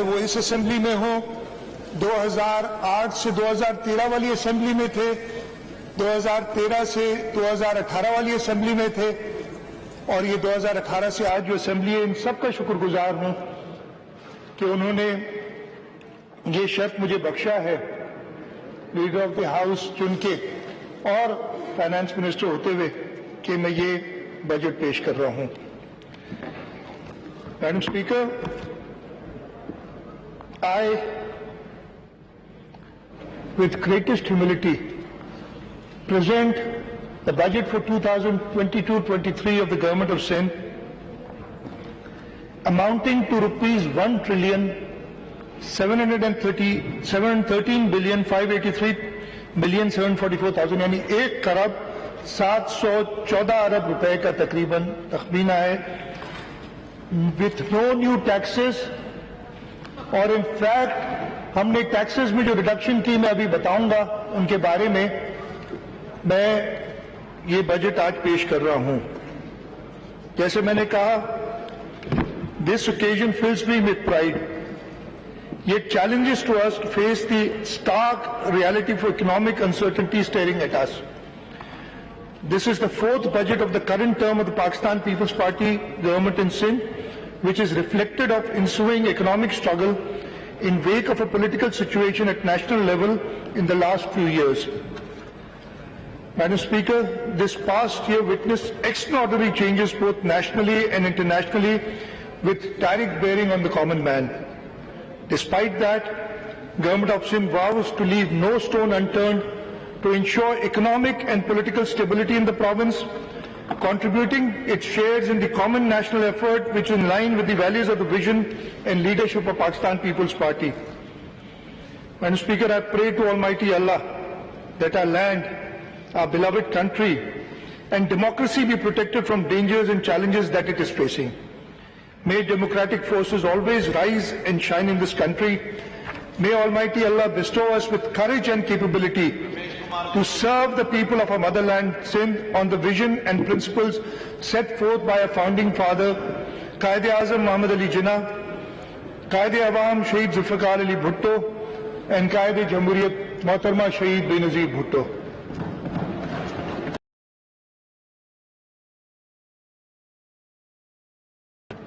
वो इस असेंबली में हो, 2008 से 2013 वाली असेंबली में थे, 2013 से 2018 वाली असेंबली में थे और ये 2018 से आज जो असेंबली है, इन सबका शुक्रगुजार हूं कि उन्होंने ये शर्त मुझे बख्शा है लीडर ऑफ द हाउस चुन के और फाइनेंस मिनिस्टर होते हुए कि मैं ये बजट पेश कर रहा हूं। Madam speaker, I, with greatest humility, present the budget for 2022-23 of the Government of Sindh, amounting to rupees 1,713,583,744,000 यानी 1,714 अरब रुपए का तकरीबन तखमीना है, with no new taxes। और इनफैक्ट हमने टैक्सेस में जो रिडक्शन की मैं अभी बताऊंगा उनके बारे में मैं ये बजट आज पेश कर रहा हूं। जैसे मैंने कहा, this occasion fills me with pride. ये challenges to us to face the stark reality for economic uncertainty staring at us. This is the fourth budget of the current term of the Pakistan Peoples Party government in Sindh, which is reflected of ensuing economic struggle in wake of a political situation at national level in the last few years. Madam Speaker, this past year witnessed extraordinary changes both nationally and internationally with direct bearing on the common man. Despite that, Government of Sindh vows to leave no stone unturned to ensure economic and political stability in the province, contributing its shares in the common national effort which is in line with the values of the vision and leadership of Pakistan People's Party. Madam Speaker, I pray to Almighty Allah that our land, our beloved country and democracy be protected from dangers and challenges that it is facing. May democratic forces always rise and shine in this country. May Almighty Allah bestow us with courage and capability to serve the people of our motherland, Sindh, on the vision and principles set forth by our founding father, Quaid-e-Azam Muhammad Ali Jinnah, Quaid-e-Awam Shaheed Zulfikar Ali Bhutto, and Quaid-e-Jamhuriyat Mohtarma Shaheed Benazir Bhutto.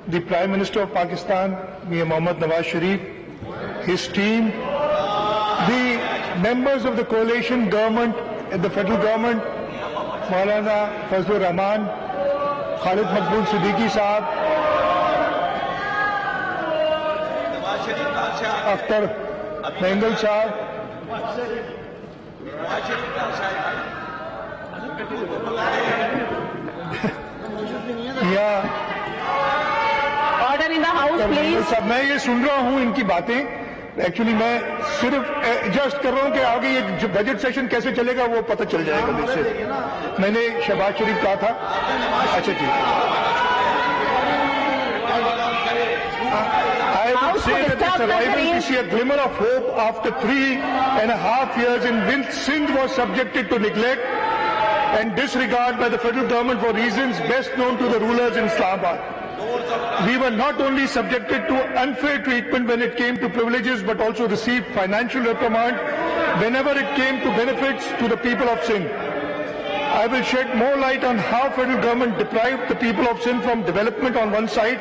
The Prime Minister of Pakistan, Mir Mohammad Nawaz Sharif, his team, the members of the coalition government and the federal government, Maulana Fazlur Rahman, Khalid Maqbool Siddiqui Sahab, Akhtar Mengal Sahab, Order in the house, please. मैं ये सुन रहा हूं इनकी बातें, actually मैं सिर्फ adjust कर रहा हूं कि आगे ये बजट सेशन कैसे चलेगा वो पता चल जाएगा मुझसे। मैंने शहबाज शरीफ कहा था। अच्छा जी, I would say that the survival to see a glimmer of hope after 3.5 years in which Sindh was subjected to neglect and disregard by the federal government for reasons best known to the rulers in Islamabad. We were not only subjected to unfair treatment when it came to privileges, but also received financial reprimand whenever it came to benefits to the people of Sindh. I will shed more light on how federal government deprived the people of Sindh from development on one side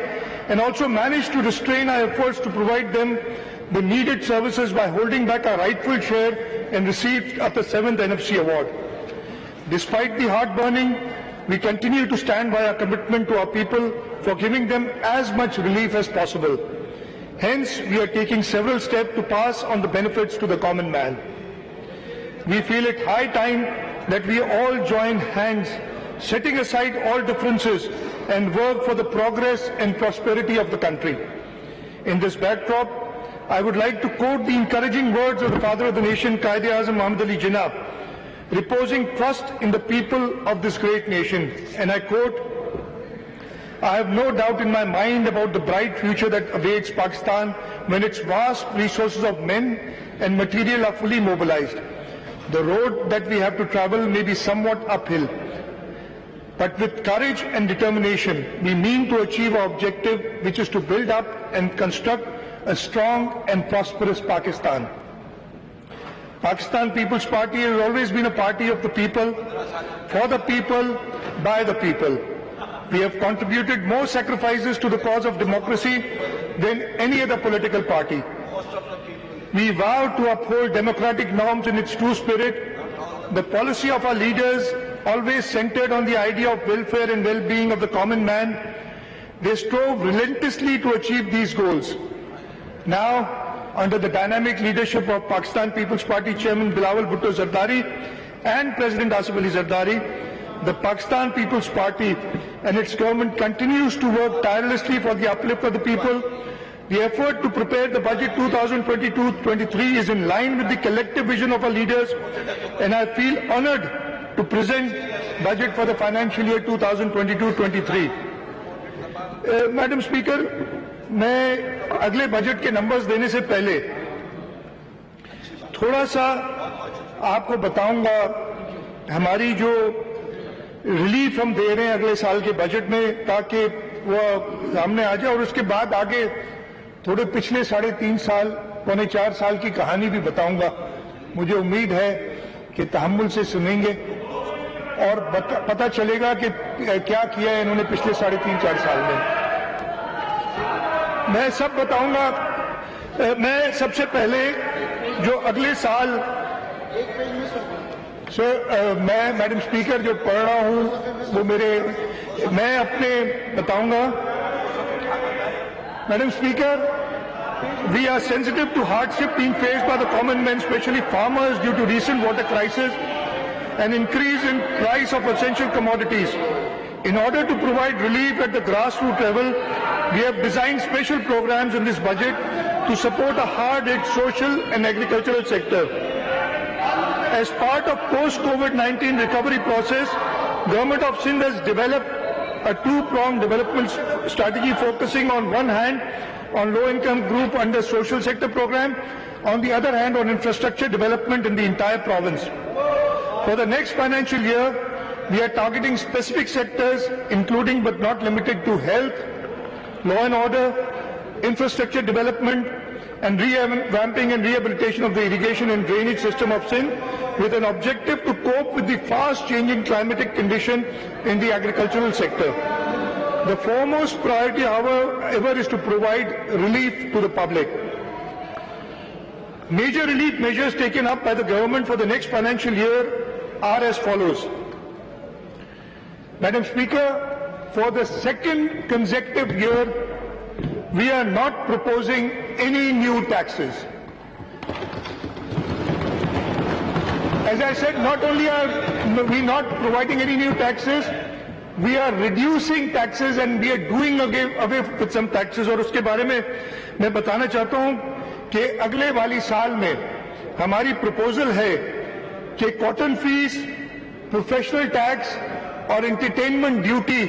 and also managed to restrain our efforts to provide them the needed services by holding back our rightful share and received of the 7th NFC award. Despite the heartburning, we continue to stand by our commitment to our people for giving them as much relief as possible. Hence, we are taking several steps to pass on the benefits to the common man. We feel it high time that we all join hands, setting aside all differences and work for the progress and prosperity of the country. In this backdrop, I would like to quote the encouraging words of the father of the nation, Quaid-e-Azam Muhammad Ali Jinnah, reposing trust in the people of this great nation. And I quote, I have no doubt in my mind about the bright future that awaits Pakistan when its vast resources of men and material are fully mobilized. The road that we have to travel may be somewhat uphill, but with courage and determination, we mean to achieve our objective, which is to build up and construct a strong and prosperous Pakistan. Pakistan People's Party has always been a party of the people, for the people, by the people. We have contributed more sacrifices to the cause of democracy than any other political party. We vow to uphold democratic norms in its true spirit. The policy of our leaders always centered on the idea of welfare and well-being of the common man. They strove relentlessly to achieve these goals. Now, under the dynamic leadership of Pakistan People's Party Chairman Bilawal Bhutto Zardari and President Asif Ali Zardari, the Pakistan People's Party and its government continues to work tirelessly for the uplift of the people. The effort to prepare the budget 2022-23 is in line with the collective vision of our leaders, and I feel honored to present budget for the financial year 2022-23. Madam Speaker, मैं अगले budget के numbers देने से पहले थोड़ा सा आपको बताऊंगा हमारी जो रिलीफ हम दे रहे हैं अगले साल के बजट में, ताकि वो सामने आ जाए, और उसके बाद आगे थोड़े पिछले 3.5 साल, पौने 4 साल की कहानी भी बताऊंगा। मुझे उम्मीद है कि तहम्मुल से सुनेंगे और पता चलेगा कि क्या किया है इन्होंने पिछले 3.5-4 साल में। मैं सब बताऊंगा। मैं सबसे पहले जो अगले साल मैं मैडम स्पीकर जो पढ़ रहा हूं वो मैं अपने बताऊंगा। Madam Speaker, we are sensitive to hardship being faced by the common man, especially farmers, due to recent water crisis and increase in price of essential commodities. In order to provide relief at the grassroots level, we have designed special programs in this budget to support a hard-hit social and agricultural sector. As part of post-COVID-19 recovery process, Government of Sindh has developed a two-pronged development strategy focusing on one hand on low-income group under social sector program, on the other hand on infrastructure development in the entire province. For the next financial year, we are targeting specific sectors including but not limited to health, law and order, infrastructure development and revamping and rehabilitation of the irrigation and drainage system of Sindh, with an objective to cope with the fast-changing climatic condition in the agricultural sector. The foremost priority, however, is to provide relief to the public. Major relief measures taken up by the government for the next financial year are as follows. Madam Speaker, for the second consecutive year, we are not proposing any new taxes. As I said, not only are we not providing any new taxes, we are reducing taxes and we are doing away with some taxes. और उसके बारे में मैं बताना चाहता हूं कि अगले वाली साल में हमारी प्रपोजल है कि कॉटन फीस, प्रोफेशनल टैक्स और एंटरटेनमेंट ड्यूटी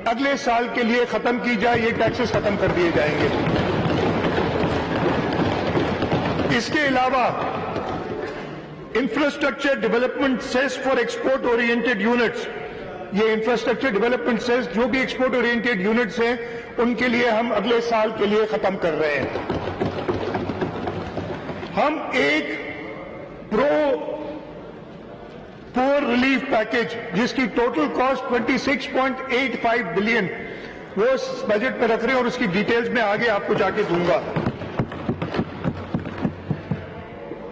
अगले साल के लिए खत्म की जाए। ये टैक्सेस खत्म कर दिए जाएंगे। इसके अलावा infrastructure development cess for export oriented units, ये इंफ्रास्ट्रक्चर डेवलपमेंट सेस जो भी एक्सपोर्ट ओरिएंटेड यूनिट्स हैं उनके लिए हम अगले साल के लिए खत्म कर रहे हैं। हम एक पुअर रिलीफ पैकेज जिसकी टोटल कॉस्ट 26.85 बिलियन वो बजट में रख रहे हैं और उसकी डिटेल्स में आगे आपको जाके दूंगा।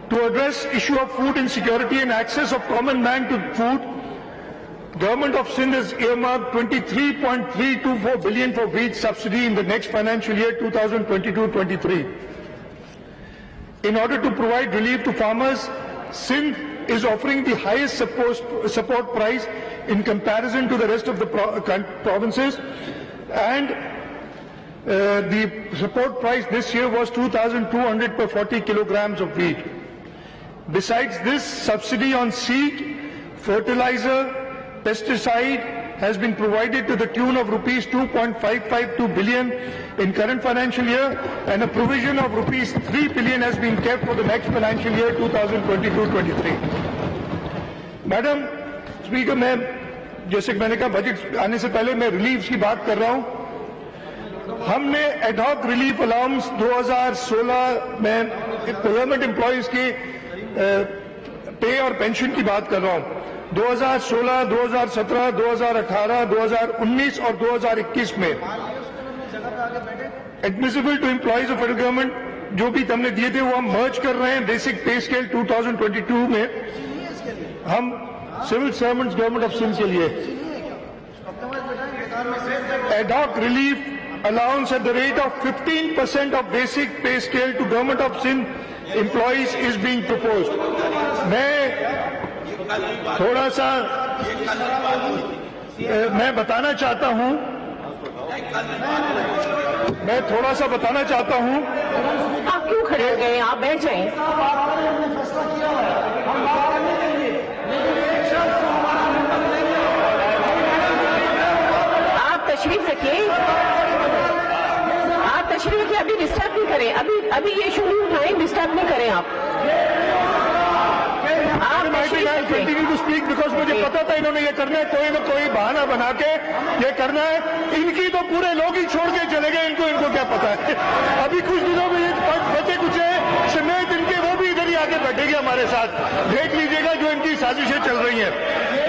To address issue of food insecurity and access of common man to food, Government of Sindh has earmarked 23.324 billion for wheat subsidy in the next financial year 2022-23. In order to provide relief to farmers, Sindh is offering the highest support price in comparison to the rest of the provinces, and the support price this year was 2,200 per 40 kilograms of wheat. Besides this, subsidy on seed, fertilizer, pesticide has been provided to the tune of rupees 2.552 billion in current financial year, and a provision of rupees 3 billion has been kept for the next financial year 2022-23. Madam Speaker, मैं जैसे कि मैंने कहा budget आने से पहले मैं relief की बात कर रहा हूं। हमने एडहॉक रिलीफ अलाउंस 2016 में गवर्नमेंट एम्प्लॉयज की पे और पेंशन की बात कर रहा हूं, 2016, 2017, 2018, 2019 और 2021 में admissible to employees of federal government जो भी हमने दिए थे वो हम मर्ज कर रहे हैं बेसिक पे स्केल 2022 में। हम civil servants government of Sindh के लिए ad hoc relief allowance at the rate of 15% of basic pay scale to government of Sindh employees is being proposed. मैं बताना चाहता हूं आप क्यों खड़े हो गए? आप बैठ जाएं। आप तशरीफ रखिए, अभी डिस्टर्ब नहीं करें, अभी ये इशू नहीं उठाएं, डिस्टर्ब नहीं करें आप कंटिन्यू टू स्पीक बिकॉज मुझे पता था इन्होंने ये करना है, कोई ना कोई बहाना बना के ये करना है। इनकी तो पूरे लोग ही छोड़ के चले गए, इनको क्या पता है। अभी कुछ दिनों में ये बचे कुछ समेत इनके वो भी इधर ही आके बैठेंगे हमारे साथ, देख लीजिएगा जो इनकी साजिशें चल रही हैं।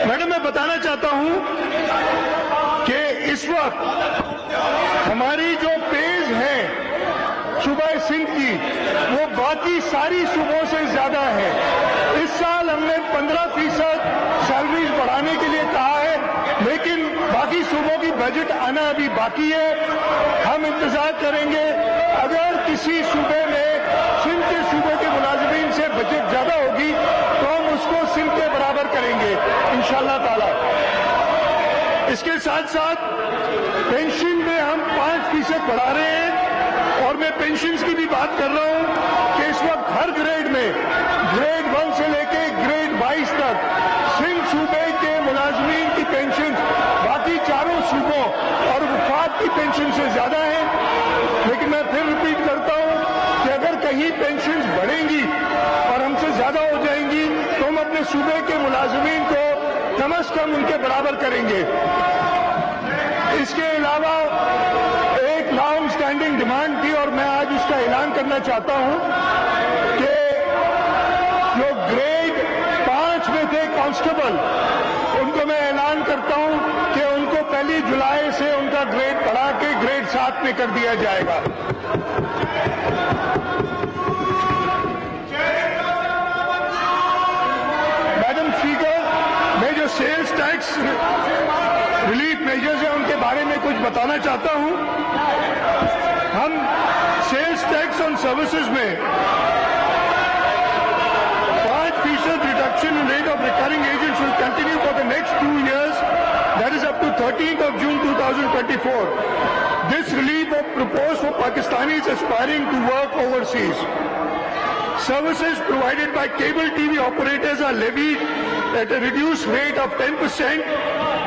मैडम मैं बताना चाहता हूं कि इस वक्त हमारी जो पेज है सूबा सिंध की वो बाकी सारी सूबों से ज्यादा है। इस साल हमने 15% सैलरीज बढ़ाने के लिए कहा है, लेकिन बाकी सूबों की बजट आना अभी बाकी है। हम इंतजार करेंगे, अगर किसी सूबे में सिंध के सूबे के मुलाजिमीन से बजट ज्यादा होगी तो हम उसको सिंध के बराबर करेंगे इंशाअल्लाह ताला। इसके साथ साथ पेंशन में हम 5% बढ़ा रहे हैं और मैं पेंशन की भी बात कर रहा हूं कि इस वक्त हर ग्रेड में ग्रेड 1 से लेके ग्रेड 22 तक सिंध सूबे के मुलाजमीन की पेंशन बाकी चारों सूबों और वफात की पेंशन से ज्यादा है। लेकिन मैं फिर रिपीट करता हूं कि अगर कहीं पेंशन बढ़ेंगी और हमसे ज्यादा हो जाएंगी तो हम अपने सूबे के मुलाजमीन को कम अज कम उनके बराबर करेंगे। इसके अलावा एक लॉन्ग स्टैंडिंग डिमांड थी और मैं आज उसका ऐलान करना चाहता हूं कि जो ग्रेड 5 में थे कांस्टेबल, उनको मैं ऐलान करता हूं कि उनको 1 जुलाई से उनका ग्रेड बढ़ा के ग्रेड 7 में कर दिया जाएगा। मैडम स्पीकर, मैं जो सेल्स टैक्स रिलीफ मेजर्स हैं उनके बारे में कुछ बताना चाहता हूं। हम सेल्स टैक्स ऑन सर्विसेज में 5% reduction in rate of recurring agents will continue for the next 2 years, that is up to 13th of June 2024. This relief was proposed for Pakistanis aspiring to work overseas. Services provided by cable TV operators are levied at a reduced rate of 10%.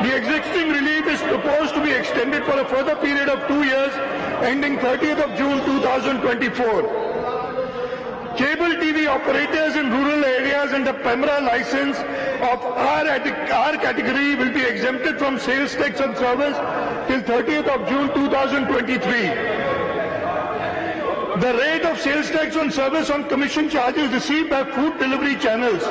The existing relief is proposed to be extended for a further period of 2 years, ending 30th of June 2024. Cable TV operators in rural areas under PEMRA license of R category will be exempted from sales tax on service till 30th of June 2023. The rate of sales tax on service on commission charges received by food delivery channels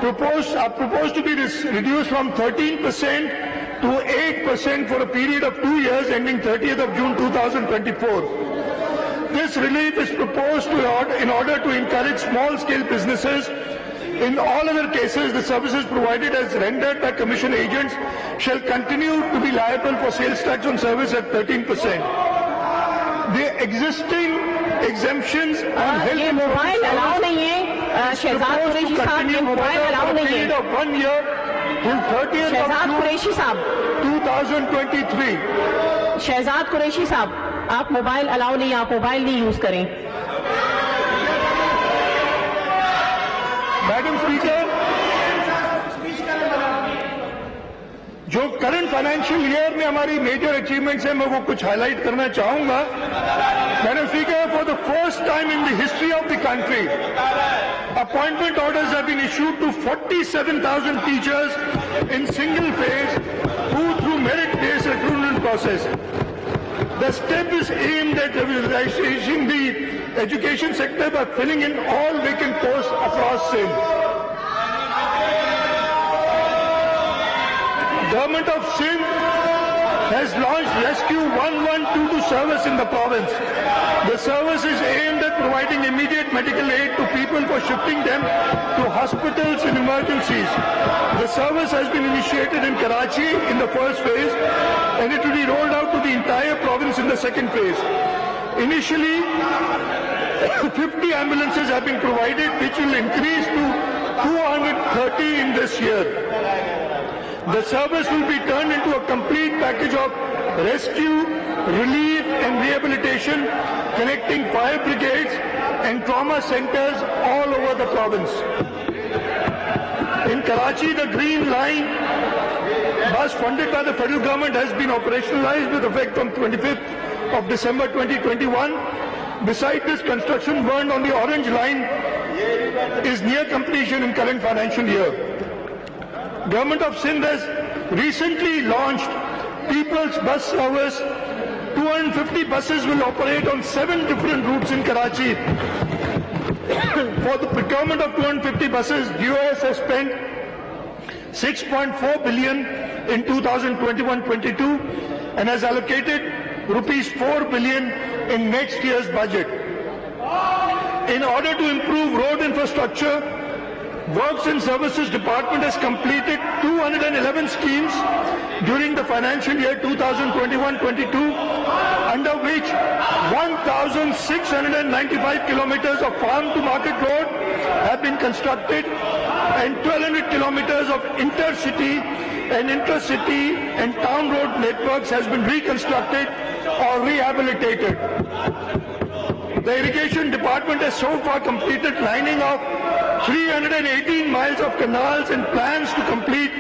are proposed to be reduced from 13% to 8% for a period of 2 years ending 30th of June 2024. This relief is proposed in order to encourage small-scale businesses. In all other cases, the services provided as rendered by commission agents shall continue to be liable for sales tax on service at 13%. The existing exemptions on health ये mobile allow नहीं है शहजाद कुरैशी साहब, ये mobile allow नहीं है। 1 year till 30th of Shahzad June Qureshi साहब, 2023. शहजाद कुरैशी साहब, आप मोबाइल अलाउ नहीं, आप मोबाइल नहीं यूज करें। मैडम स्पीकर, जो करंट फाइनेंशियल ईयर में हमारी मेजर अचीवमेंट्स हैं मैं वो कुछ हाईलाइट करना चाहूंगा। Madam speaker, for the first time in the history of the country, appointment orders have been issued to 47,000 teachers in single phase who through merit-based recruitment process The step is aimed at revitalizing the education sector by filling in all vacant posts across Sindh. Government of Sindh has launched Rescue 1122 service in the province. The service is aimed at providing immediate medical aid to people for shifting them to hospitals in emergencies. The service has been initiated in Karachi in the first phase, and it will be rolled out to the entire province in the second phase. Initially, 50 ambulances have been provided, which will increase to 230 in this year. The service will be turned into a complete package of rescue, relief and rehabilitation, connecting fire brigades and trauma centers all over the province. In Karachi, the Green Line bus funded by the federal government has been operationalized with effect from 25th of December 2021. Besides this, construction work on the Orange Line is near completion in current financial year. Government of Sindh has recently launched People's Bus Service. 250 buses will operate on 7 different routes in Karachi. For the procurement of 250 buses, DOS has spent 6.4 billion in 2021-22 and has allocated rupees 4 billion in next year's budget. In order to improve road infrastructure, Works and Services Department has completed 211 schemes during the financial year 2021-22, under which 1,695 kilometers of farm-to-market road have been constructed and 1,200 kilometers of intercity and intracity and town road networks has been reconstructed or rehabilitated. The Irrigation Department has so far completed lining of 318 miles of canals and plans to complete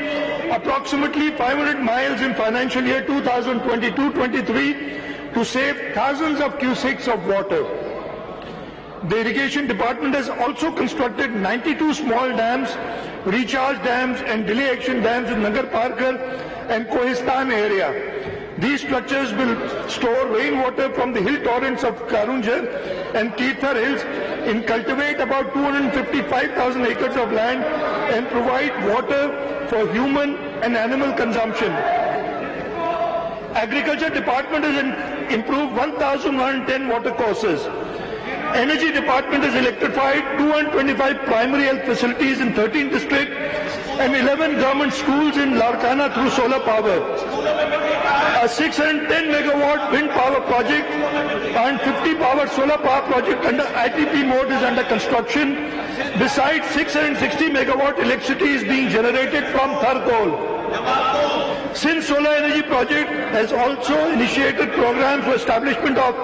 approximately 500 miles in financial year 2022-23 to save thousands of cubics of water. The Irrigation Department has also constructed 92 small dams, recharge dams and delay action dams in Nagar Parkar and Kohistan area. These structures will store rainwater from the hill torrents of Karunjar and Kirthar hills and cultivate about 255,000 acres of land and provide water for human and animal consumption. Agriculture Department has improved 1,110 water courses. Energy Department has electrified 225 primary health facilities in 13 districts and 11 government schools in Larkana through solar power. A 610 megawatt wind power project and 50 power solar power project under ITP mode is under construction. Besides, 660 megawatt electricity is being generated from Tharkol. Sindh Solar Energy Project has also initiated programs for establishment of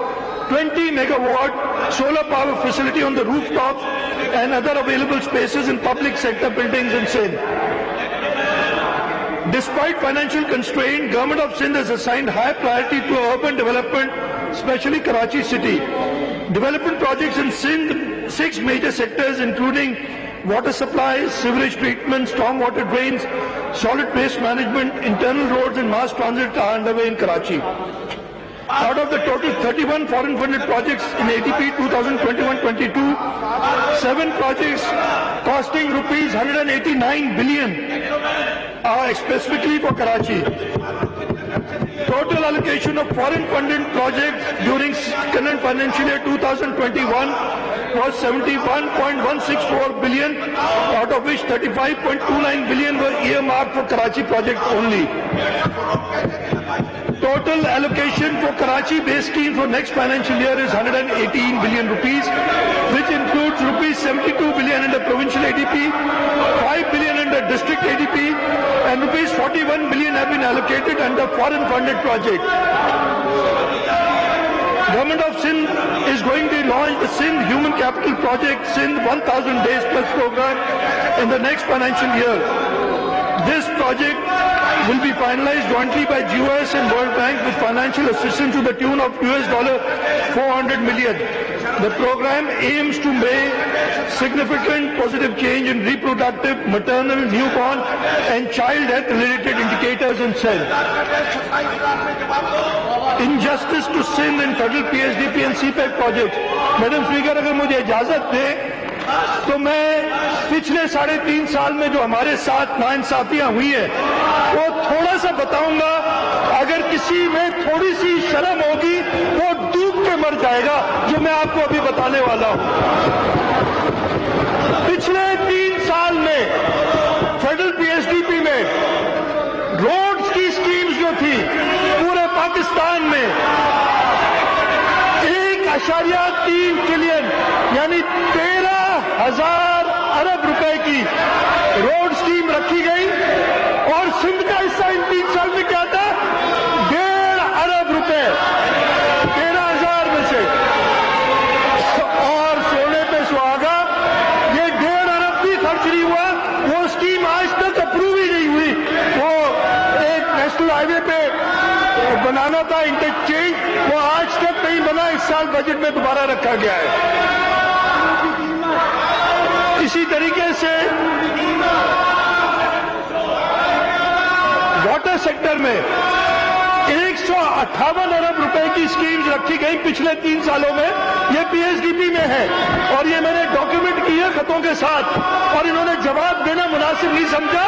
20 megawatt solar power facility on the rooftops and other available spaces in public sector buildings in Sindh. Despite financial constraint, Government of Sindh has assigned high priority to urban development, especially Karachi city. Development projects in Sindh, 6 major sectors including water supply, sewerage treatment, stormwater drains, solid waste management, internal roads and mass transit are underway in Karachi. Out of the total 31 foreign funded projects in ADP 2021-22, 7 projects costing rupees 189 billion are specifically for Karachi. Total allocation of foreign funded projects during current financial year 2021 was 71.164 billion, out of which 35.29 billion were earmarked for Karachi project only. Total allocation for Karachi-based scheme for next financial year is 118 billion rupees, which includes rupees 72 billion under provincial ADP, 5 billion under district ADP, and rupees 41 billion have been allocated under foreign funded project. Government of Sindh is going to launch the Sindh Human Capital Project, Sindh 1000 Days Plus program in the next financial year. This project will be finalized jointly by GOS and World Bank with financial assistance to the tune of $400 million. The program aims to make significant positive change in reproductive, maternal, newborn and child health related indicators in cell. Injustice to sin in federal PSDP and CPEC projects. Madam Speaker, अगर मुझे इजाजत दे तो मैं पिछले 3.5 साल में जो हमारे साथ नाइंसाफियां हुई है वो थोड़ा सा बताऊंगा। अगर किसी में थोड़ी सी शर्म होगी वो डूब के मर जाएगा, जो मैं आपको अभी बताने वाला हूं। पिछले 3 साल में फेडरल पीएसडीपी में रोड्स की स्कीम्स जो थी पूरे पाकिस्तान में 1.3 ट्रिलियन यानी 13,000 अरब रुपए की रोड स्कीम रखी गई और सिंध का हिस्सा इन 3 साल में क्या था? 1.5 अरब रुपए 13,000 में से। और सोने पे सुहागा, ये 1.5 अरब भी खर्च नहीं हुआ। वो स्कीम आज तक अप्रूव ही नहीं हुई। वो एक नेशनल हाईवे पे बनाना था इंटरचेंज, वो आज तक नहीं बना। इस साल बजट में दोबारा रखा गया है। इसी तरीके से वाटर सेक्टर में 158 अरब रुपए की स्कीम्स रखी गई पिछले 3 सालों में। ये पीएसडीपी में है और ये मैंने डॉक्यूमेंट किया खतों के साथ, और इन्होंने जवाब देना मुनासिब नहीं समझा।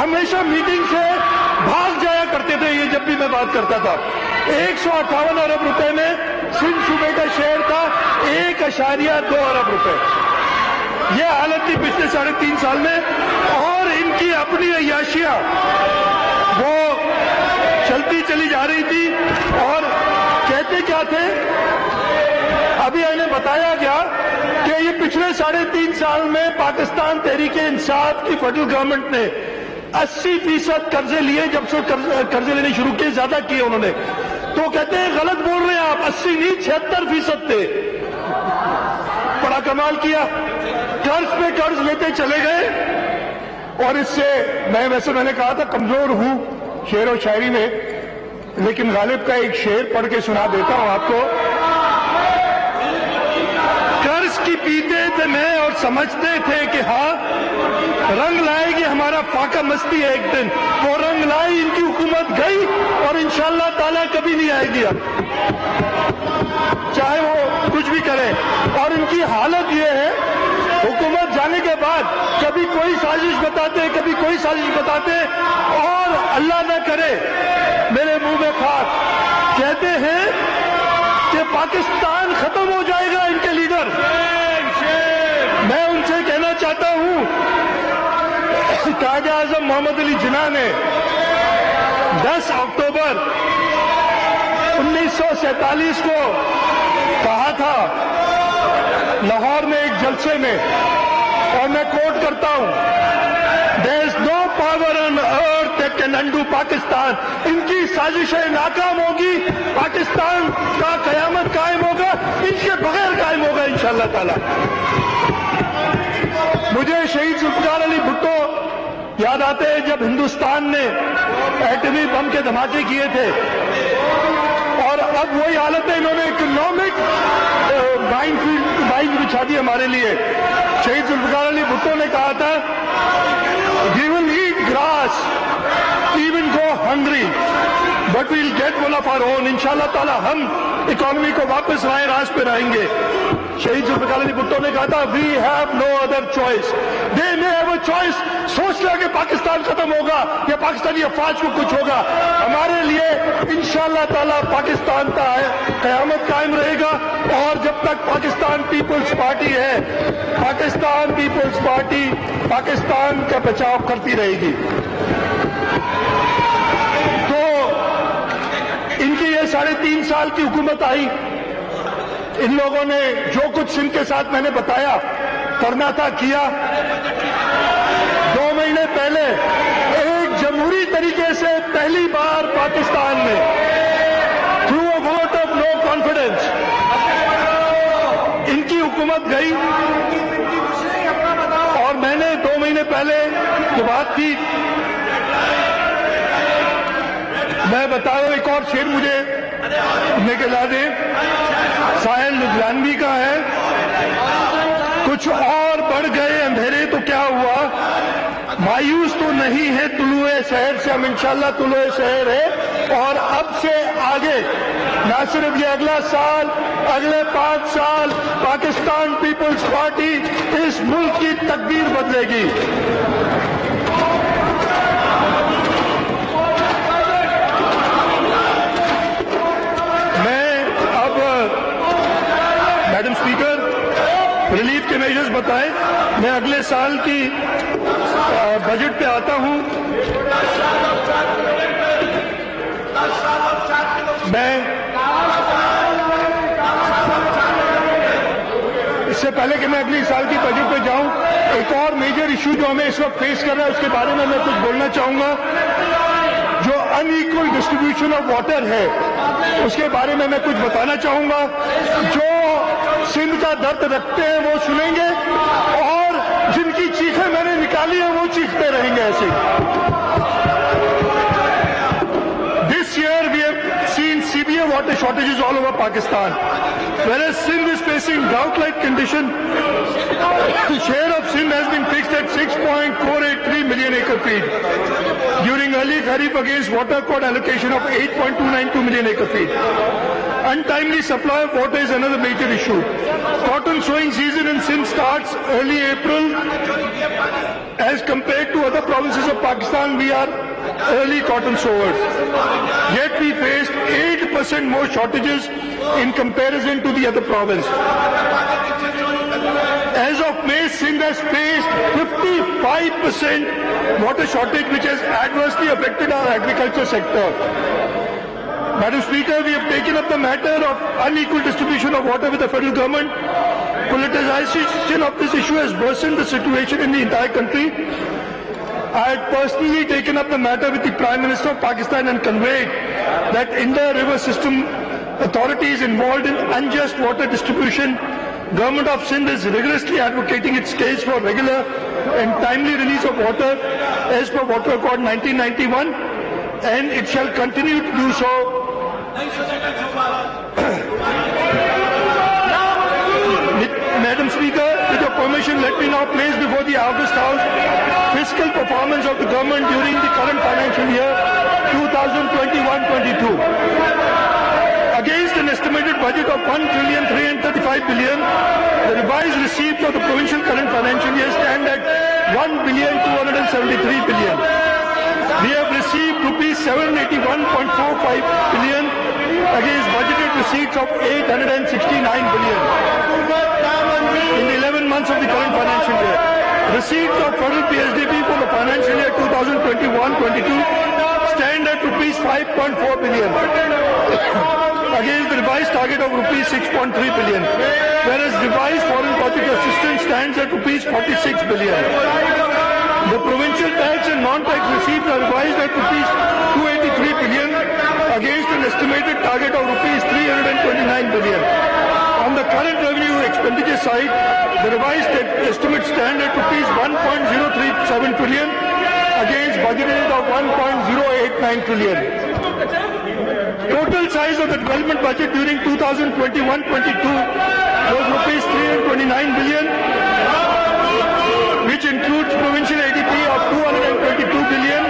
हमेशा मीटिंग से भाग जाया करते थे ये जब भी मैं बात करता था। 158 अरब रुपए में सिंध सूबे का शेयर था 1.2 अरब रुपए। यह हालत थी पिछले 3.5 साल में। और इनकी अपनी अय्याशियां वो चलती चली जा रही थी। और कहते क्या थे, अभी इन्हें बताया गया कि ये पिछले 3.5 साल में पाकिस्तान तहरीके इंसाफ की फेडरल गवर्नमेंट ने 80% कर्जे लिए। जब से कर्जे लेने शुरू किए, ज्यादा किए उन्होंने। तो कहते हैं गलत बोल रहे हैं आप, 80 नहीं 76% थे। बड़ा कमाल किया, कर्ज पे कर्ज लेते चले गए। और इससे मैंने कहा था कमजोर हूं शेर और शायरी में, लेकिन गालिब का एक शेर पढ़ के सुना देता हूं आपको। कर्ज की पीते थे मैं और समझते थे कि हाँ रंग लाएगी हमारा फाका मस्ती है एक दिन। वो रंग लाई, इनकी हुकूमत गई और इंशाअल्लाह ताला कभी नहीं आएगी अब, चाहे वो कुछ भी करे। और इनकी हालत ये है, हुकूमत जाने के बाद कभी कोई साजिश बताते, कभी कोई साजिश बताते, और अल्लाह न करे मेरे मुंह में खाक, कहते हैं कि पाकिस्तान खत्म हो जाएगा इनके लीडर। मैं उनसे कहना चाहता हूं, कायदे आजम मोहम्मद अली जिन्ना ने 10 अक्टूबर 1947 को कहा था लाहौर में एक जलसे में, और मैं कोट करता हूं, there is no power on earth that can undo Pakistan. इनकी साजिशें नाकाम होगी, पाकिस्तान का कयामत कायम होगा, इनके बगैर कायम होगा इंशाअल्लाह ताला। मुझे शहीद जुल्फिकार अली भुट्टो याद आते हैं जब हिंदुस्तान ने एटमी बम के धमाके किए थे, और अब वही हालत है। इन्होंने इकोनॉमिक माइन बिछा दी हमारे लिए। शहीद जुल्फिकार अली भुट्टो ने कहा था, we will eat grass even go hungry but we'll get one of our own. इंशाअल्लाह ताला हम इकोनॉमी को वापस राय रास पे रहेंगे। शहीद जुल्फिकार अली भुट्टो ने कहा था, we have no other choice, they may have a choice. सोच लिया कि पाकिस्तान खत्म होगा या पाकिस्तानी अफवाज को कुछ होगा, हमारे लिए इंशाअल्लाह ताला पाकिस्तान का कयामत कायम रहेगा। और जब तक पाकिस्तान पीपुल्स पार्टी है, पाकिस्तान पीपुल्स पार्टी पाकिस्तान का बचाव करती रहेगी। तो इनकी ये 3.5 साल की हुकूमत आई, इन लोगों ने जो कुछ सिंध के साथ मैंने बताया करना था किया। 2 महीने पहले एक जमहूरी तरीके से पहली बार पाकिस्तान में through a vote of no confidence इनकी हुकूमत गई, और मैंने 2 महीने पहले जो बात की, मैं बता रहा हूं, एक और शेर मुझे निकला दे, साहिल लुधियानवी का है, कुछ और बढ़ गए अंधेरे तो क्या हुआ, मायूस तो नहीं है तुलुए शहर से, हम इंशाल्लाह तुलुए शहर है। और अब से आगे ना सिर्फ ये अगला साल, अगले 5 साल पाकिस्तान पीपल्स पार्टी इस मुल्क की तकदीर बदलेगी। मैं अब मैडम स्पीकर रिलीफ के मेजर्स बताएं। मैं अगले साल की बजट पे आता हूं। मैं इससे पहले कि मैं अगले साल की बजट पे जाऊं, एक और मेजर इशू जो हमें इस वक्त फेस कर रहा है उसके बारे में मैं कुछ बोलना चाहूंगा। जो अनइक्वल डिस्ट्रीब्यूशन ऑफ वाटर है उसके बारे में मैं कुछ बताना चाहूंगा। जो सिंध का दर्द रखते हैं वो सुनेंगे और जिनकी चीखें मैंने निकाली है वो चीखते रहेंगे ऐसे। This year we have seen severe water shortages all over Pakistan. Whereas Sindh is facing drought-like condition, the share of Sindh has been fixed at 6.483 million acre-feet during early Kharif against water quota allocation of 8.292 million acre-feet. Untimely supply of water is another major issue. Cotton sowing season in Sindh starts early April. As compared to other provinces of Pakistan, we are early cotton sowers. Yet we faced 8% more shortages in comparison to the other province. As of May, Sindh has faced 55% water shortage, which has adversely affected our agriculture sector. Madam Speaker, we have taken up the matter of unequal distribution of water with the federal government. Politicization of this issue has worsened the situation in the entire country. I had personally taken up the matter with the Prime Minister of Pakistan and conveyed that Indus River System Authority is involved in unjust water distribution. Government of Sindh is rigorously advocating its case for regular and timely release of water as per Water Accord 1991, and it shall continue to do so. Madam Speaker, with your permission, let me now place before the August House fiscal performance of the government during the current financial year 2021-22. Against an estimated budget of 1,335 billion, the revised receipts of the provincial current financial year stand at 1,273 billion. We have received rupees 781.45 billion against budgeted receipts of 869 billion. In the 11 months of the current financial year, receipts of federal PSDB for the financial year 2021-22 stand at rupees 5.4 billion against the revised target of rupees 6.3 billion, whereas revised foreign project assistance stands at rupees 46 billion. The provincial tax and non-tax receipts are revised at rupees 283 billion against an estimated target of rupees 329 billion. On the current revenue expenditure side, the revised estimates stand at rupees 1.037 trillion against budgeted of 1.089 trillion. Total size of the development budget during 2021-22 was rupees 329 billion, which includes provincial ADP of 222 billion,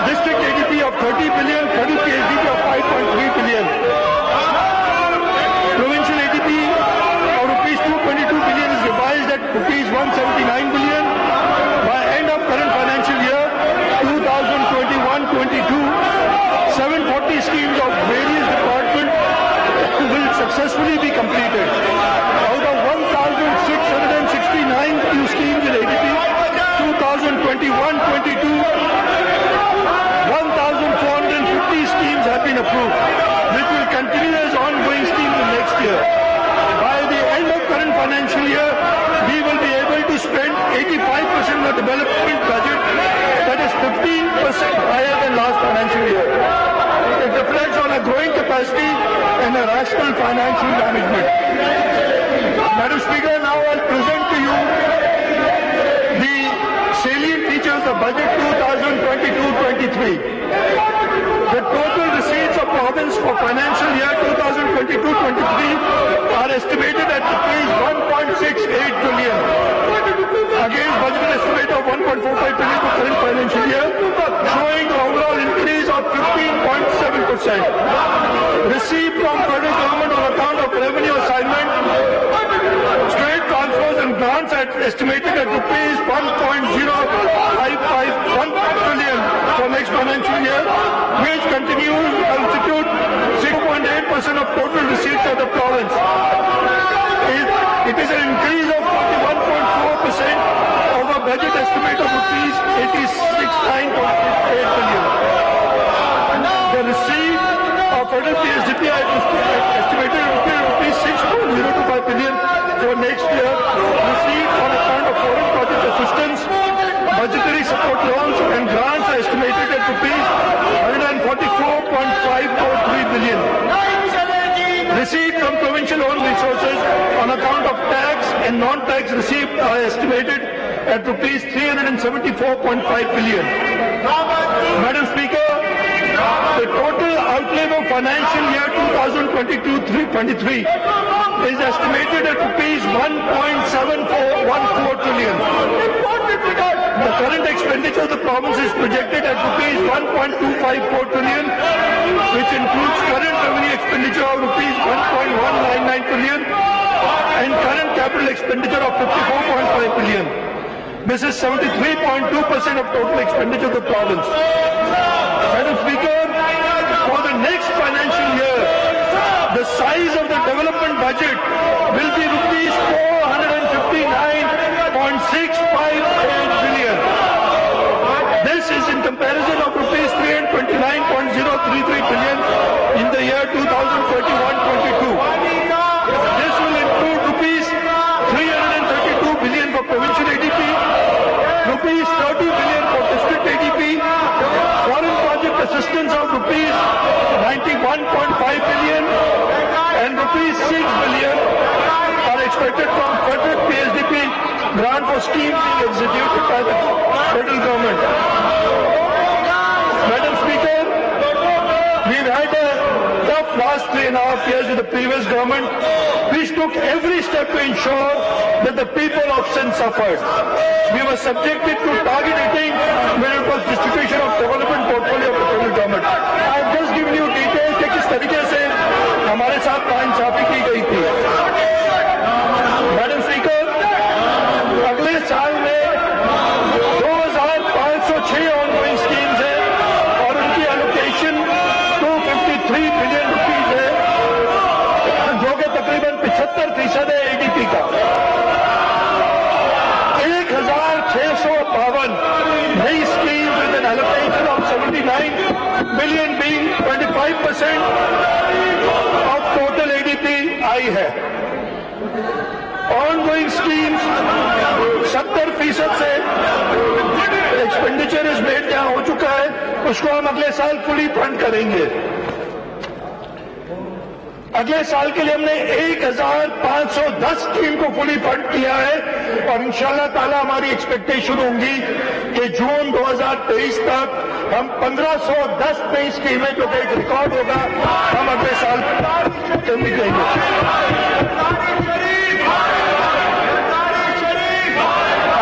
district ADP of 30 billion, federal PSDB of 5.3 billion. Provincial ADP of rupees 222 billion is revised at rupees 179 billion. By end of current financial year 2021-22, 740 schemes of various departments will successfully be completed. Out of 1,669 new schemes in ADP 2021-22, 1,450 schemes have been approved, which will continue as ongoing schemes in next year. By the end of current financial year, we will be able to spend 85% of the development budget, that is 15% higher than last financial year. It reflects on a growing capacity and a rational financial management. Madam Speaker, now I'll present to you the Budget 2022-23. The total receipts of province for financial year 2022-23 are estimated at ₹1.68 trillion, against budget estimate of 1.45 trillion for current financial year, showing an overall increase of 15.7%. Received from federal government on account of revenue assignment, straight transfers and grants are estimated at rupees 1.0551 trillion for next financial year, which continues to constitute 6.8% of total receipts of the province. It is an increase of 41.4% over budget estimate of rupees 86.9.8 billion. The receipt of federal PSDP is estimated rupees 6.025 billion for next year. Received on account of foreign project assistance, budgetary support loans and grants are estimated at rupees 144.543 billion. Received from provincial owned resources on account of tax and non-tax received are estimated at rupees 374.5 billion. Madam Speaker, the total outlay for financial year 2022-23 is estimated at rupees 1.7414 trillion. The current expenditure of the province is projected at rupees 1.254 trillion, which includes current revenue expenditure of rupees 1.199 trillion and current capital expenditure of 54.5 billion. This is 73.2% of total expenditure of the province. Madam Speaker, for the next financial year, the size of the development budget will be rupees 459.658 billion. This is in comparison of rupees 329.033 billion in the year 2021-22. This will include rupees 332 billion for provincial ADP, rupees 30 billion for district ADP, foreign project assistance of rupees 91.5 billion, and rupees 6 billion are expected from federal PSDP grant for schemes being executed by the federal government. Madam Speaker, we've had a tough last 3.5 years with the previous government, which took every step to ensure that the people of Sindh suffered. We were subjected to target hitting when it was distribution of development portfolio of the federal government. I've just given you details कि किस तरीके से हमारे साथ नाइंसाफी की गई थी. मैडम स्पीकर, अगले साल में 2,506 ऑनगोइंग स्कीम्स है और उनकी एलोकेशन 253 बिलियन रुपीज है, जो कि तकरीबन 75% है एडीपी का. 1,652 नई scheme with an allocation of 79 billion being 25% of total ADP आई है. ऑनगोइंग स्कीम्स 70% से एक्सपेंडिचर इज मेड जहां हो चुका है, उसको हम अगले साल फुली फंड करेंगे. अगले साल के लिए हमने 1,510 स्कीम को फुली फंड किया है और इंशाल्लाह ताला हमारी एक्सपेक्टेशन होंगी कि जून 2023 तक हम 1,510 नई स्कीमें, जो कि एक रिकॉर्ड होगा, हम अगले साल करनी चाहिए.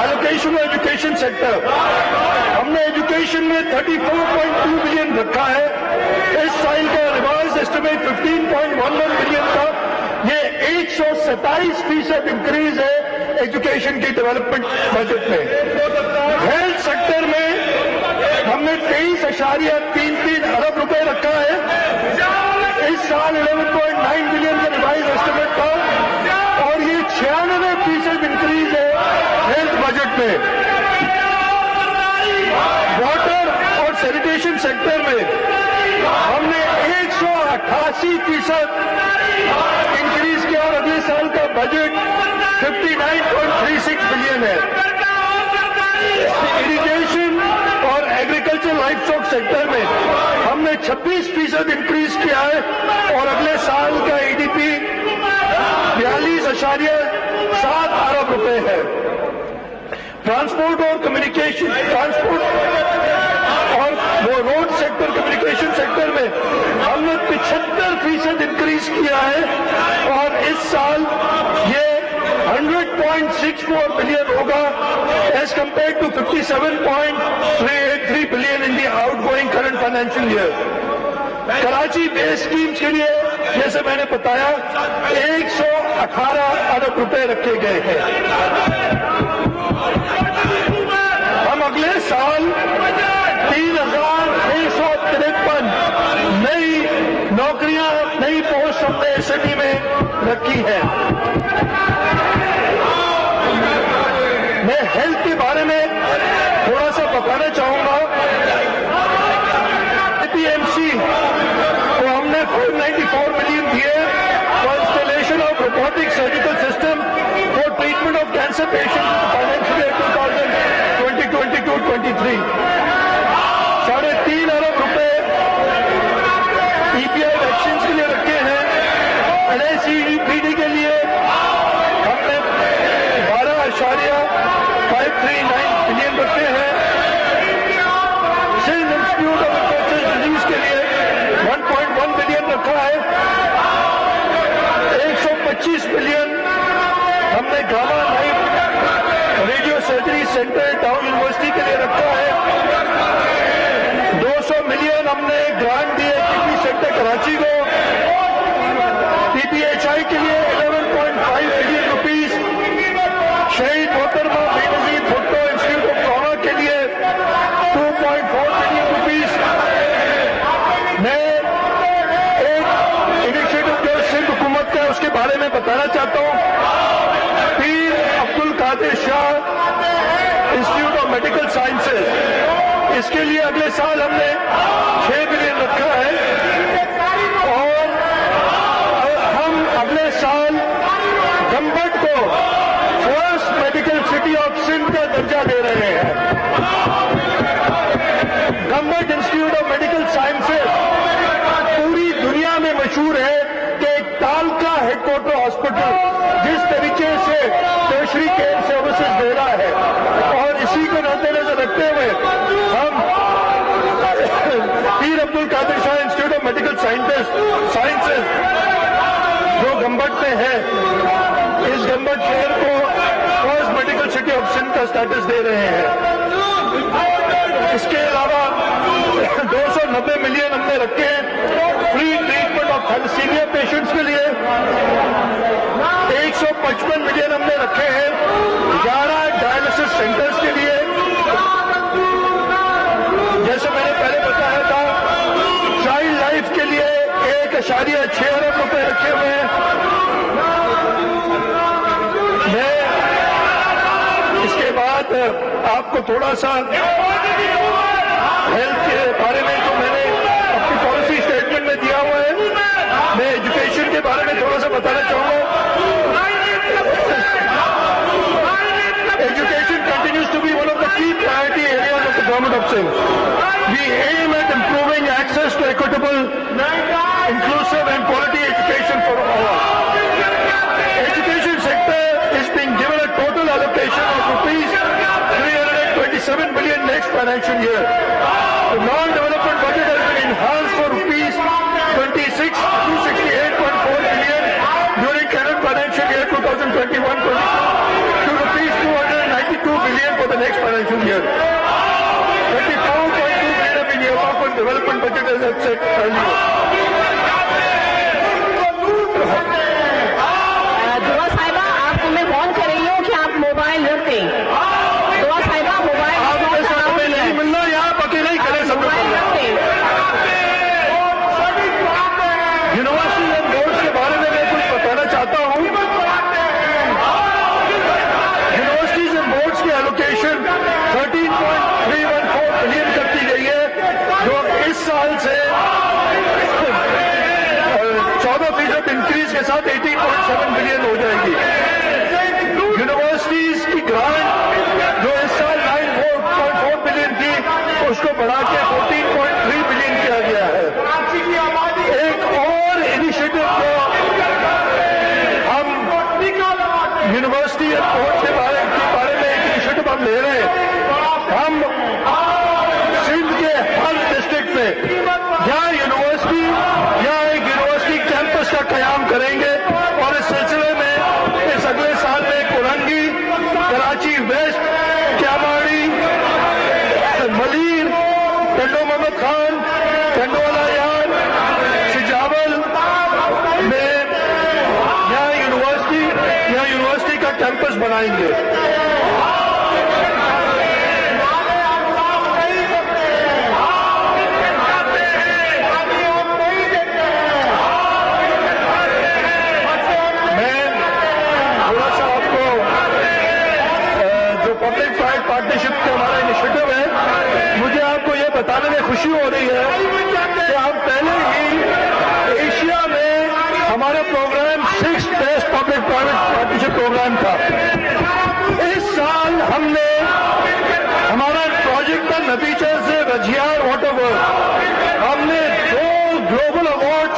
एलोकेशन ऑफ एजुकेशन सेक्टर, हमने एजुकेशन में 34.2 बिलियन रखा है. इस साल का रिवाइज एस्टिमेट 15.11 बिलियन था. ये 127% इंक्रीज है एजुकेशन की डेवलपमेंट बजट में. हेल्थ सेक्टर में हमने 23.33 अरब रुपए रखा है. इस साल 11.9 बिलियन का रिवाइज एस्टिमेट था और ये 96% इंक्रीज है हेल्थ बजट में. वाटर और सैनिटेशन सेक्टर में हमने 188% इंक्रीज किया और अगले साल का बजट 59.36 बिलियन है. इरिगेशन और एग्रीकल्चर लाइफ स्टॉक सेक्टर में हमने 26% इंक्रीज किया है और अगले साल का एडीपी 42.7 अरब रुपए है. ट्रांसपोर्ट और कम्युनिकेशन, ट्रांसपोर्ट और वो रोड सेक्टर, कम्युनिकेशन सेक्टर में हमने 75% इंक्रीज किया है और इस साल ये 100.64 बिलियन होगा as compared to 57.383 billion in the outgoing current financial year. Karachi base schemes के लिए जैसे मैंने बताया 118 अरब रुपए रखे गए हैं। हम अगले साल 3,653 नई नौकरियां, नई पोस्ट हमने एसएमई में रखी है। मैं हेल्थ के बारे में थोड़ा सा बताना चाहूंगा। एपीएमसी को हमने 494 मिलियन दिए for installation of robotic surgical system for treatment of cancer patient financial year 2022-23। 3.5 अरब रुपए ईपीआई वैक्सीन के लिए रखे हैं। एनआईसीईपीडी के लिए हमने 12.539 बिलियन रखे हैं। Sindh institute of infectious disease के लिए 1.1 बिलियन रखा है। 125 बिलियन हमने gamma knife radio surgery centre town university के लिए रखा है। 200 मिलियन हमने ग्रांट दिए टीपी सेंटर कराची को। टीपीएचआई के लिए 11.5 बिलियन रुपीज। शहीद मोहतरमा Benazir Bhutto institute of trauma के लिए 2.4 बिलियन रुपीज। मैं एक इनिशिएटिव जो सिंध हुकूमत का है उसके बारे में बताना चाहता हूं। Pir Abdul Qadir Shah institute of medical sciences, इसके लिए अगले साल हमने 6 बिलियन रखा है और हम अगले साल गंबट को first medical city of Sindh का दर्जा दे रहे हैं। Gambat institute of medical sciences पूरी दुनिया में मशहूर है कि एक तालका हेडक्वार्टर हॉस्पिटल जिस तरीके से टर्शरी केयर सर्विसेज दे रहा है और इसी को मद्देनजर रखते हुए हम Pir Abdul Qadir Shah institute of medical sciences जो गंबट में है, इस गंबट शहर को first medical city of Sindh का स्टेटस दे रहे हैं। इसके अलावा 290 मिलियन हमने रखे हैं free treatment of thalassemia patients के लिए। 155 मिलियन हमने रखे हैं 11 डायलिसिस सेंटर्स के लिए। जैसे मैंने पहले बताया था, चाइल्ड लाइफ के लिए 1.6 अरब रुपए रखे हुए हैं। मैं इसके बाद आपको थोड़ा सा हेल्थ के बारे में जो मैंने अपनी पॉलिसी स्टेटमेंट में दिया हुआ है, मैं एजुकेशन के बारे में थोड़ा सा बताना चाहूंगा। Education continues to be one of the key priority areas of the government of Sindh. We aim at improving access to equitable, inclusive and quality education for all. Education sector is being given a total allocation of rupees 327 billion next financial year. The non-development budget has been enhanced for rupees 268.4 billion during current financial year 2021-22 to rupees 292 billion for the next financial year. 24.2 billion have been earmarked for development budget as I said earlier. दुआ साहिबा, आपको मैं phone कर रही हूँ कि आप mobile रख दें। दुआ साहिबा, मोबाइल नहीं मिलना, यहाँ अकेले ही करें सब मोबाइल रख दें। यूनिवर्सिटी एंड बोर्ड्स के बारे में मैं कुछ बताना चाहता हूँ। यूनिवर्सिटीज एंड बोर्ड्स की एलोकेशन 13.314 बिलियन कर दी गई है, जो इस साल से 14% इंक्रीज के साथ 18.7 बिलियन हो जाएगी। यूनिवर्सिटीज की ग्रांट जो इस साल 9.4 बिलियन थी, उसको बढ़ा के 14.3 बिलियन किया गया है। एक और इनिशिएटिव जो हम यूनिवर्सिटी एंड बोर्ड के बारे में एक इनिशिएटिव हम हम ले रहे हैं। हम सिंध के हर डिस्ट्रिक्ट में यहाँ यूनिवर्सिटी या एक यूनिवर्सिटी कैंपस का कयाम करेंगे और इस सिलसिले में इस अगले साल में कुरंगी, कराची वेस्ट, क्यामाड़ी, मलीर, टंडो मोहम्मद खान, टंडोला यार, सिजावल में यहाँ यूनिवर्सिटी का कैंपस बनाएंगे। पार्टनरशिप का हमारा इनिशिएटिव है, मुझे आपको ये बताने में खुशी हो रही है कि हम पहले ही एशिया में हमारा programme 6th best public private partnership programme था। इस साल हमने हमारा प्रोजेक्ट का नतीजा से रजियार वाटर वर्क हमने 2 ग्लोबल अवार्ड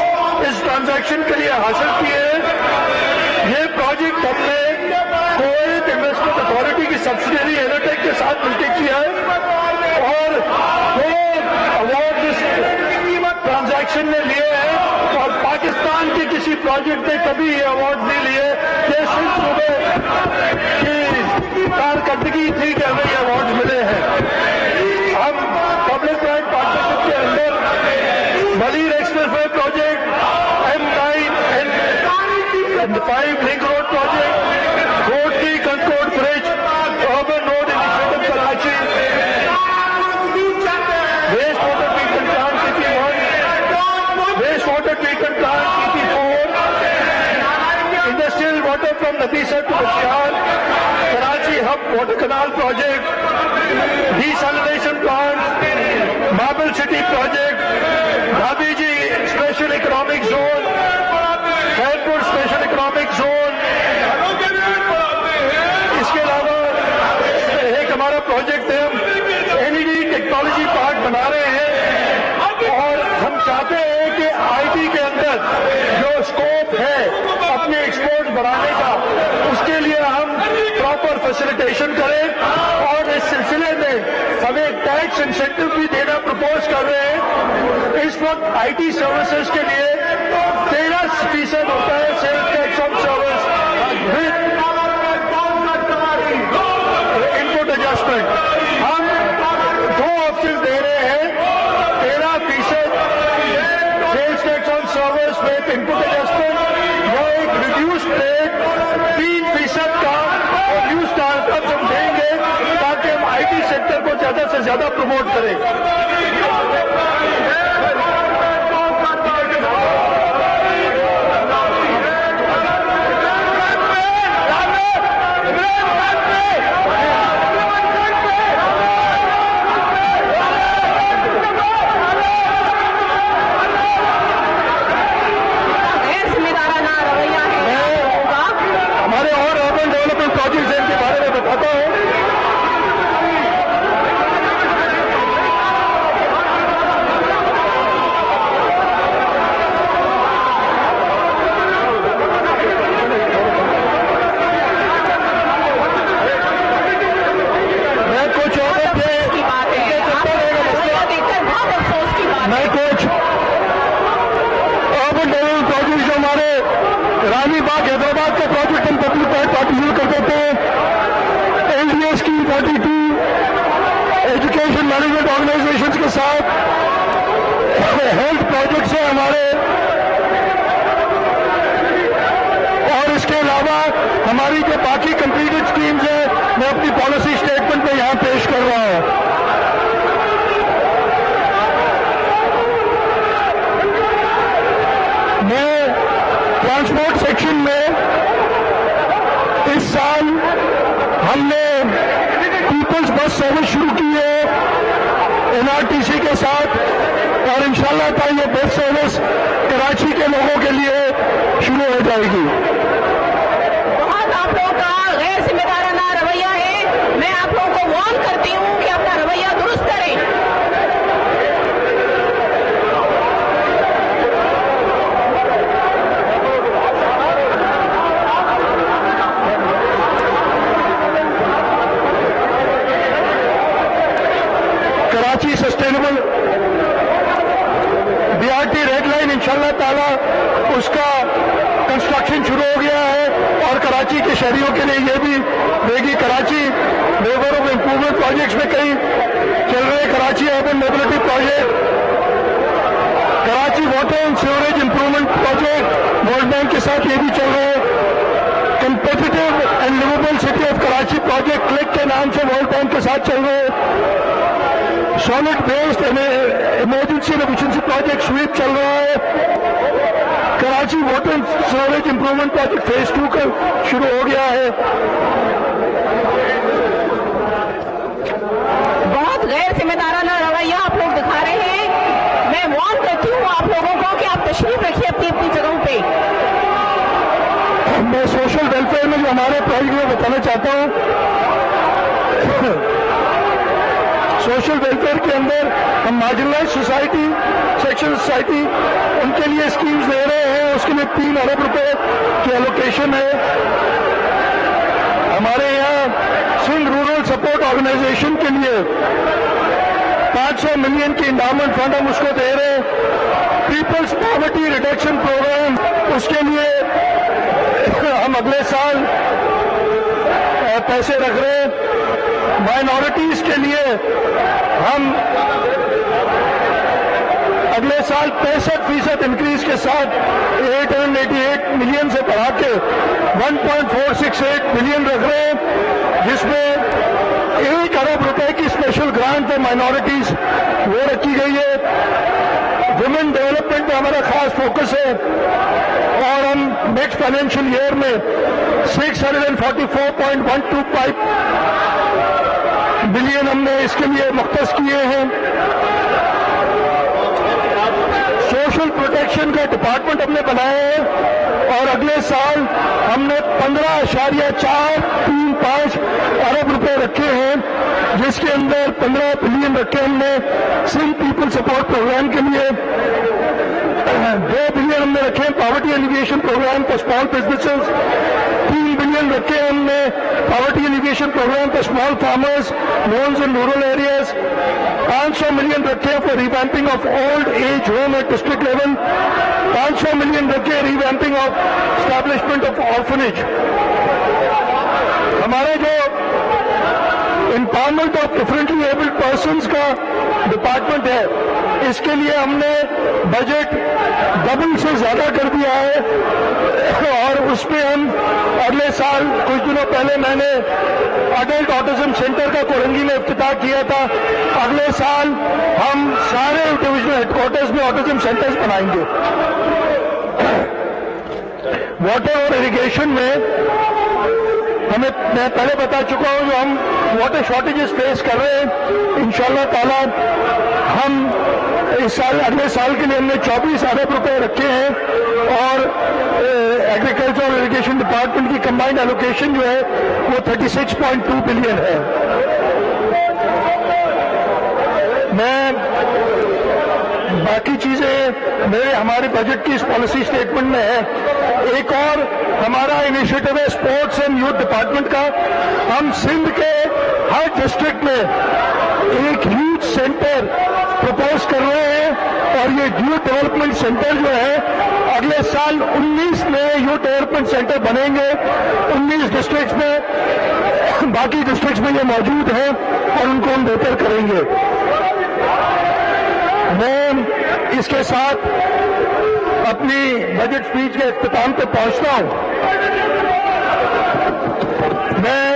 इस ट्रांजैक्शन के लिए हासिल किए। ये प्रोजेक्ट हमने कुवैत इन्वेस्टमेंट अथॉरिटी की सब्सिडियरी एनोटेक के साथ मिलकर किया है और 2 अवार्ड इस ट्रांजैक्शन में लिए हैं और पाकिस्तान के किसी प्रोजेक्ट ने कभी ये अवार्ड नहीं लिए। ये सिर्फ सुबह की कारकर्दगी थी कि हमें ये अवार्ड मिले हैं। हम पब्लिक प्राइवेट पार्टनरशिप के अंदर Malir expressway project, M9 and 5 link road project, रोडकी कंकोड bridge, urban road initiative Karachi, waste water treatment plant PP1, waste water treatment plant PP4, industrial water from नफीसर to Bakhtiar, Karachi Hub water canal project, desalination plant, marble city project, भाभीजी special economic zone, Khairpur special economic zone. इसके अलावा एक हमारा project है, हम LED technology park बना रहे हैं और हम चाहते हैं कि IT के अंदर जो स्कोप है अपने एक्सपोर्ट बढ़ाने का, उसके लिए हम प्रॉपर फैसिलिटेशन करें और इस सिलसिले में हमें टैक्स इंसेंटिव भी देना प्रपोज कर रहे हैं। इस वक्त IT सर्विसेज के लिए 13% होता है sales tax on service with input adjustment. हम 2 ऑप्शन दे रहे हैं, 13% sales tax on service with input adjustment या एक रिड्यूस्ड रेट 3% का और न्यू स्टार्टअप हम देंगे ताकि हम IT सेक्टर को ज्यादा से ज्यादा प्रमोट करें। रानीबाग हैदराबाद का प्रोजेक्ट हम पब्लिक प्राइवेट पार्टनरशिप करते थे। LDA scheme 42 education management organisations के साथ हेल्थ प्रोजेक्ट्स हैं हमारे और इसके अलावा हमारी जो बाकी कंप्लीटेड स्कीम्स हैं मैं अपनी पॉलिसी स्टेटमेंट में यहां पेश कर रहा हूं। ट्रांसपोर्ट सेक्शन में इस साल हमने पीपल्स बस सर्विस शुरू की है NRTC के साथ और इंशाल्लाह ये बस सर्विस कराची के लोगों के लिए शुरू हो जाएगी। बहुत आप लोगों का गैर जिम्मेदाराना रवैया है। मैं आप लोगों को वार्न करती हूं कि अपना रवैया दुरुस्त करें। Karachi sustainable BRT red line इंशाल्लाह ताला उसका कंस्ट्रक्शन शुरू हो गया है और कराची के शहरियों के लिए ये भी देगी। Karachi labour of improvement projects में कई चल रहे Karachi urban mobility project, Karachi water and sewerage improvement project world bank के साथ ये भी चल रहे हैं। Competitive and liveable city of Karachi project click के नाम से वर्ल्ड बैंक के साथ चल रहे हैं। Solid waste emergency and efficiency project sweep चल रहा है। Karachi water and sewerage improvement project phase 2 का शुरू हो गया है। बहुत गैर जिम्मेदाराना रवैया आप लोग दिखा रहे हैं। मैं वार्न करती हूँ आप लोगों को कि आप तशरीफ रखिए अपनी अपनी जगहों पे। मैं सोशल वेलफेयर में जो हमारे प्रोजेक्ट में बताना चाहता हूँ, सोशल वेलफेयर के अंदर हम मार्जिनलाइज सोसाइटी, सेक्शन सोसाइटी, उनके लिए स्कीम्स दे रहे हैं। उसके लिए 3 अरब रुपए की एलोकेशन है। हमारे यहाँ सिंध रूरल सपोर्ट ऑर्गेनाइजेशन के लिए 500 मिलियन की इंडाउमेंट फंड हम उसको दे रहे हैं। पीपल्स पॉवर्टी रिडक्शन प्रोग्राम, उसके लिए हम अगले साल पैसे रख रहे हैं। माइनॉरिटीज के लिए हम अगले साल 65% इंक्रीज के साथ 888 मिलियन से बढ़ा के 1.468 बिलियन रख रहे हैं, जिसमें 1 अरब रुपए की स्पेशल ग्रांट फॉर माइनॉरिटीज वो रखी गई है। वुमेन डेवलपमेंट पे हमारा खास फोकस है और हम नेक्स्ट फाइनेंशियल ईयर में 644.125 बिलियन हमने इसके लिए मुख्तस किए हैं। सोशल प्रोटेक्शन का डिपार्टमेंट हमने बनाया है और अगले साल हमने 15.435 अरब रुपए रखे हैं, जिसके अंदर 15 बिलियन रखे हमने सिंध पीपल सपोर्ट प्रोग्राम के लिए, 2 बिलियन हमने रखे हैं poverty alleviation programme for small businesses, 3 billion रखे हैं हमने poverty alleviation programme for small farmers, loans in rural areas, 500 million रखे हैं for revamping of old age home at district level, 500 million रखे हैं revamping of establishment of orphanage. हमारे जो empowerment of differently abled persons का department है, इसके लिए हमने बजट डबल से ज्यादा कर दिया है और उसमें हम अगले साल, कुछ दिनों पहले मैंने अडल्ट ऑटिज्म सेंटर का कोरंगी में इफ्तिताह किया था। अगले साल हम सारे डिविजनल हेडक्वार्टर्स में ऑटिज्म सेंटर्स बनाएंगे। वाटर और इरिगेशन में मैं पहले बता चुका हूं, जो हम वाटर शॉर्टेजेस फेस कर रहे हैं, इंशाल्लाह ताला हम इस साल, अगले साल के लिए हमने 24 अरब रुपए रखे हैं और एग्रीकल्चर और इरिगेशन डिपार्टमेंट की कंबाइंड एलोकेशन जो है वो 36.2 बिलियन है। मैं बाकी चीजें मेरे हमारे बजट की इस पॉलिसी स्टेटमेंट में है। एक और हमारा इनिशिएटिव है स्पोर्ट्स एंड यूथ डिपार्टमेंट का। हम सिंध के हर डिस्ट्रिक्ट में एक यूथ सेंटर प्रपोज कर रहे हैं और ये यूथ डेवलपमेंट सेंटर जो है अगले साल 19 नए यूथ डेवलपमेंट सेंटर बनेंगे 19 डिस्ट्रिक्ट्स में। बाकी डिस्ट्रिक्ट्स में ये मौजूद हैं और उनको हम बेहतर करेंगे। मैं इसके साथ अपनी बजट स्पीच के इख्तिताम पे पहुंचता हूं। मैं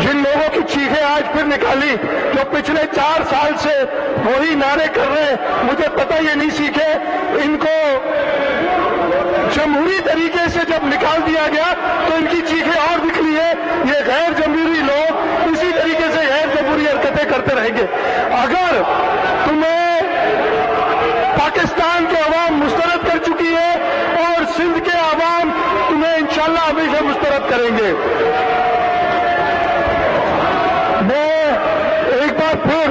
जिन लोगों की चीखें आज फिर निकाली, जो पिछले 4 साल से वही नारे कर रहे हैं, मुझे पता ये नहीं सीखे, इनको जमहूरी तरीके से जब निकाल दिया गया तो इनकी चीखें और निकली है। ये गैर जमहूरी लोग इसी तरीके से गैर जमहूरी हरकतें करते रहेंगे। अगर तुम्हें पाकिस्तान के अवाम मुस्तरद कर चुकी है और सिंध के अवाम तुम्हें इंशाल्लाह हमेशा मुस्तरद करेंगे। मैं एक बार फिर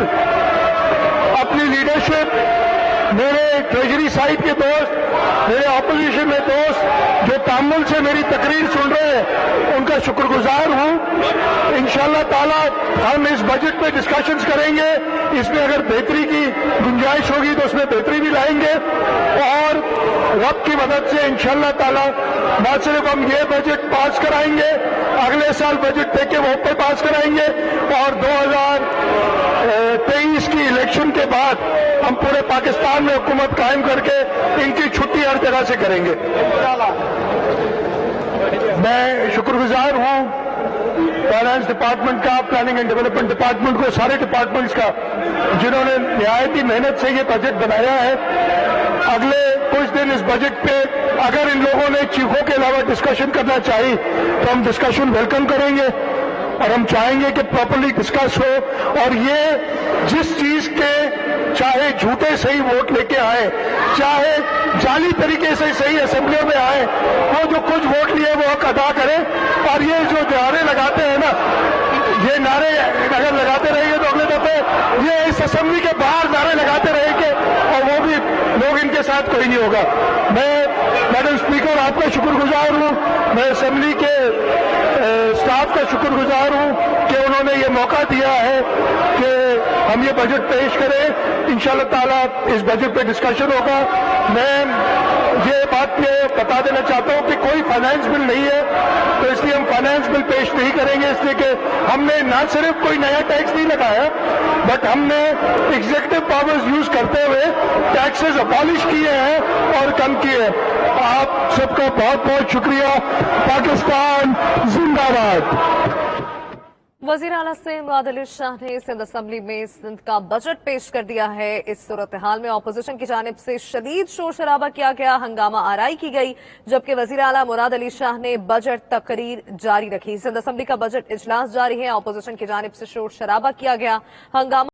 अपनी लीडरशिप, मेरे ट्रेजरी साइड के दोस्त, मेरे ऑपोजिशन में दोस्त जो तामुल से मेरी तकरीर सुन रहे हैं, उनका शुक्रगुजार हूं। इंशाल्लाह ताला हम इस बजट पे डिस्कशंस करेंगे। इसमें अगर बेहतरी की गुंजाइश होगी तो उसमें बेहतरी भी लाएंगे और रब की मदद से इंशाल्लाह ताला न सिर्फ हम ये बजट पास कराएंगे, अगले साल बजट देके वो पे पास कराएंगे और 2023 की इलेक्शन के बाद हम पूरे पाकिस्तान में हुकूमत कायम करके इनकी छुट्टी हर जगह से करेंगे। मैं शुक्रगुजार हूं फाइनेंस डिपार्टमेंट का, प्लानिंग एंड डेवलपमेंट डिपार्टमेंट को, सारे डिपार्टमेंट्स का, जिन्होंने निहायती मेहनत से ये बजट बनाया है। अगले कुछ दिन इस बजट पे अगर इन लोगों ने चीखों के अलावा डिस्कशन करना चाहिए तो हम डिस्कशन वेलकम करेंगे और हम चाहेंगे कि प्रॉपर्ली डिस्कस हो और ये जिस चीज के चाहे झूठे सही वोट लेके आए, चाहे जाली तरीके से सही असेंबलियों में आए, वो जो कुछ वोट लिए वो हक अदा करें। और ये जो नारे लगाते हैं ना, ये नारे अगर लगाते रहेंगे तो अगले दफे ये इस असेंबली के बाहर नारे लगाते रहेंगे और वो भी लोग इनके साथ कोई नहीं होगा। मैं मैडम स्पीकर आपका शुक्रगुजार हूं, मैं असेंबली के स्टाफ का शुक्रगुजार हूं कि उन्होंने ये मौका दिया है कि हम ये बजट पेश करें। इंशाल्लाह ताला इस बजट पे डिस्कशन होगा। मैं ये बात ये बता देना चाहता हूं कि कोई फाइनेंस बिल नहीं है, तो इसलिए हम फाइनेंस बिल पेश नहीं करेंगे, इसलिए कि हमने ना सिर्फ कोई नया टैक्स नहीं लगाया, बट हमने एग्जीक्यूटिव पावर्स यूज करते हुए टैक्सेस अबॉलिश किए हैं और कम किए हैं। आप सबका बहुत बहुत शुक्रिया। पाकिस्तान जिंदाबाद। वजीर आला सिंध मुराद अली शाह ने सिंध असेंबली में सिंध का बजट पेश कर दिया है। इस सूरत हाल में अपोजिशन की जानिब से शदीद शोर शराबा किया गया, हंगामा आराई की गई, जबकि वजीर आला मुराद अली शाह ने बजट तकरीर जारी रखी। सिंध असेंबली का बजट इजलास जारी है, अपोजिशन की जानिब से शोर शराबा किया गया, हंगामा